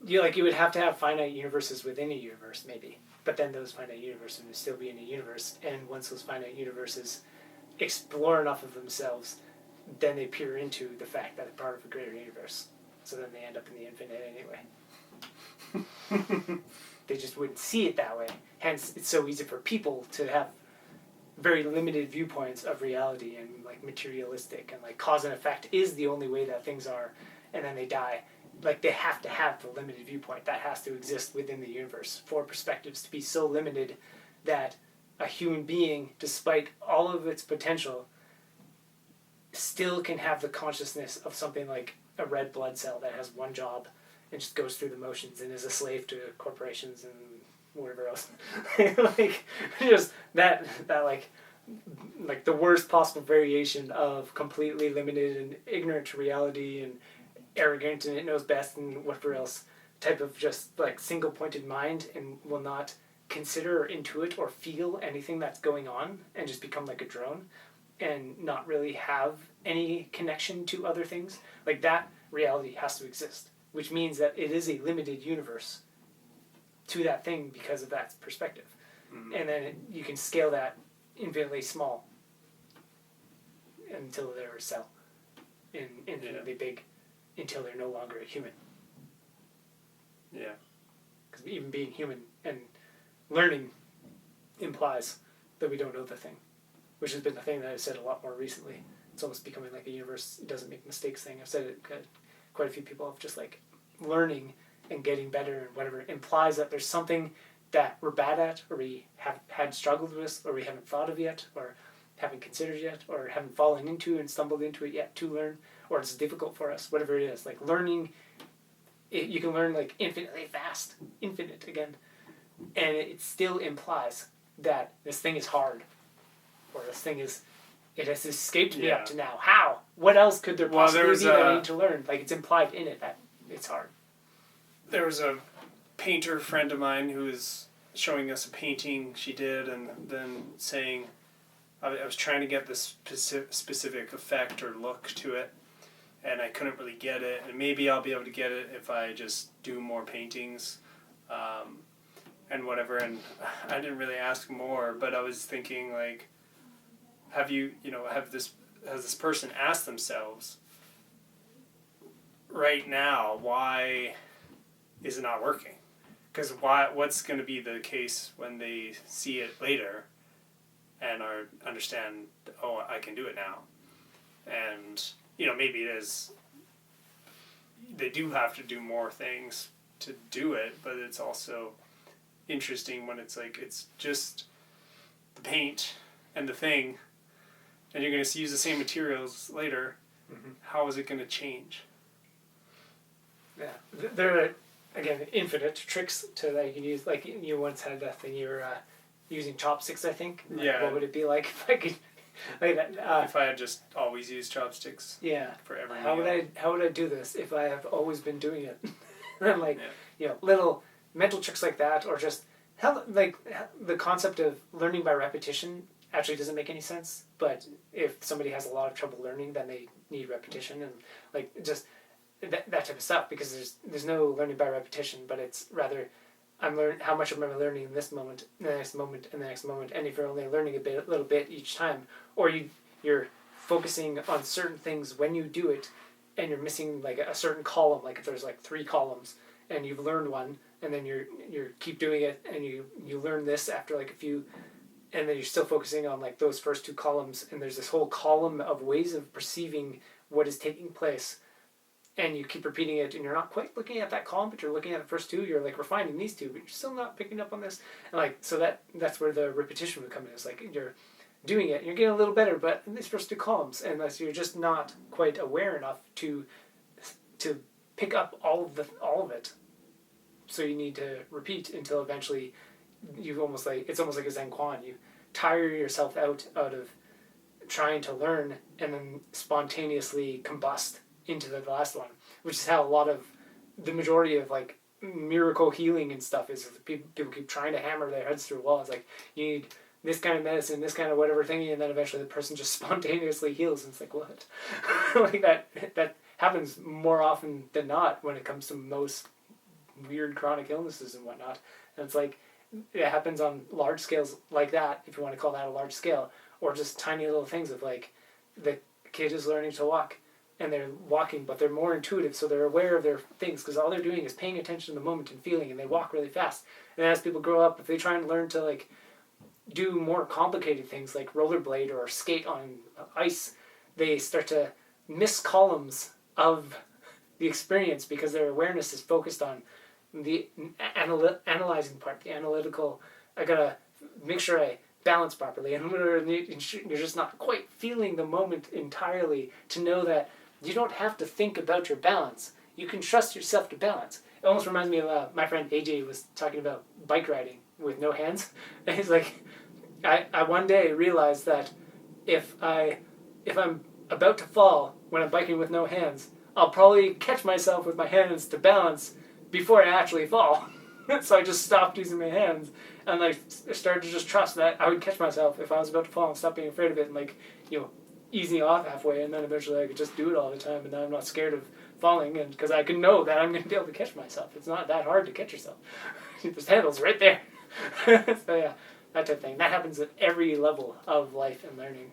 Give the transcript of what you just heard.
you would have to have finite universes within a universe, maybe. But then those finite universes would still be in a universe, and once those finite universes explore enough of themselves, then they peer into the fact that they're part of a greater universe. So then they end up in the infinite anyway. They just wouldn't see it that way. Hence, it's so easy for people to have very limited viewpoints of reality and like materialistic and like cause and effect is the only way that things are, and then they die. Like they have to have the limited viewpoint that has to exist within the universe for perspectives to be so limited that a human being, despite all of its potential, still can have the consciousness of something like a red blood cell that has one job and just goes through the motions and is a slave to corporations and whatever else. Like just that like the worst possible variation of completely limited and ignorant to reality and arrogant and it knows best and whatever else type of just like single pointed mind and will not consider or intuit or feel anything that's going on and just become like a drone and not really have any connection to other things. Like that reality has to exist, which means that it is a limited universe to that thing because of that perspective. Mm-hmm. And then you can scale that infinitely small until they're a cell, infinitely big until they're no longer a human. Yeah. Because even being human and learning implies that we don't know the thing, which has been the thing that I've said a lot more recently. It's almost becoming like a universe doesn't make mistakes thing. I've said it, quite a few people have just like learning and getting better and whatever implies that there's something that we're bad at or we have had struggled with or we haven't thought of yet or haven't considered yet or haven't fallen into and stumbled into it yet to learn, or it's difficult for us, whatever it is. Like learning, you can learn like infinitely fast, infinite again, and it still implies that this thing is hard or this thing is, it has escaped me up to now. How? What else could there possibly be that I need to learn? Like it's implied in it that it's hard. There was a painter friend of mine who was showing us a painting she did and then saying, I was trying to get this specific effect or look to it and I couldn't really get it, and maybe I'll be able to get it if I just do more paintings and whatever, and I didn't really ask more, but I was thinking like, has this person asked themselves right now, why is it not working? Because what's going to be the case when they see it later and understand, oh, I can do it now. And, maybe it is, they do have to do more things to do it, but it's also interesting when it's like, it's just the paint and the thing, and you're going to use the same materials later. Mm-hmm. How is it going to change? Yeah. There are, again, infinite tricks that you can use. Like, you once had that thing, you were using chopsticks, I think. Like, yeah. What would it be like if I could... like that, if I had just always used chopsticks. Yeah. For every How would I do this if I have always been doing it? And like, little mental tricks like that, or just the concept of learning by repetition actually doesn't make any sense. But if somebody has a lot of trouble learning, then they need repetition and like just that type of stuff, because there's no learning by repetition, but it's rather how much am I learning in this moment, in the next moment, and the next moment. And if you're only learning a little bit each time, or you're focusing on certain things when you do it, and you're missing like a certain column, like if there's like 3 columns, and you've learned one, and then you keep doing it, and you learn this after like a few, and then you're still focusing on like those first 2 columns, and there's this whole column of ways of perceiving what is taking place. And you keep repeating it, and you're not quite looking at that column, but you're looking at the first 2. You're like refining these 2, but you're still not picking up on this. And like, so that's where the repetition would come in. It's like you're doing it, and you're getting a little better, but in these first 2 columns, and you're just not quite aware enough to pick up all of it. So you need to repeat until eventually it's almost like a Zen Quan. You tire yourself out of trying to learn, and then spontaneously combust into the last one, which is how a lot of the majority of like miracle healing and stuff is. People keep trying to hammer their heads through a wall. It's like, you need this kind of medicine, this kind of whatever thingy, and then eventually the person just spontaneously heals, and it's like, what? Like that happens more often than not when it comes to most weird chronic illnesses and whatnot. And it's like, it happens on large scales like that, if you want to call that a large scale, or just tiny little things of like the kid is learning to walk and they're walking, but they're more intuitive, so they're aware of their things because all they're doing is paying attention to the moment and feeling, and they walk really fast. And as people grow up, if they try and learn to like do more complicated things like rollerblade or skate on ice, they start to miss columns of the experience because their awareness is focused on the analyzing part, the analytical. I gotta make sure I balance properly, and you're just not quite feeling the moment entirely to know that you don't have to think about your balance. You can trust yourself to balance. It almost reminds me of my friend AJ was talking about bike riding with no hands, and he's like, I one day realized that if I'm about to fall when I'm biking with no hands, I'll probably catch myself with my hands to balance before I actually fall. So I just stopped using my hands and like started to just trust that I would catch myself if I was about to fall and stop being afraid of it and like, easing off halfway, and then eventually I could just do it all the time, and then I'm not scared of falling, and because I can know that I'm going to be able to catch myself. It's not that hard to catch yourself. There's handles right there. So yeah, that type of thing. That happens at every level of life and learning.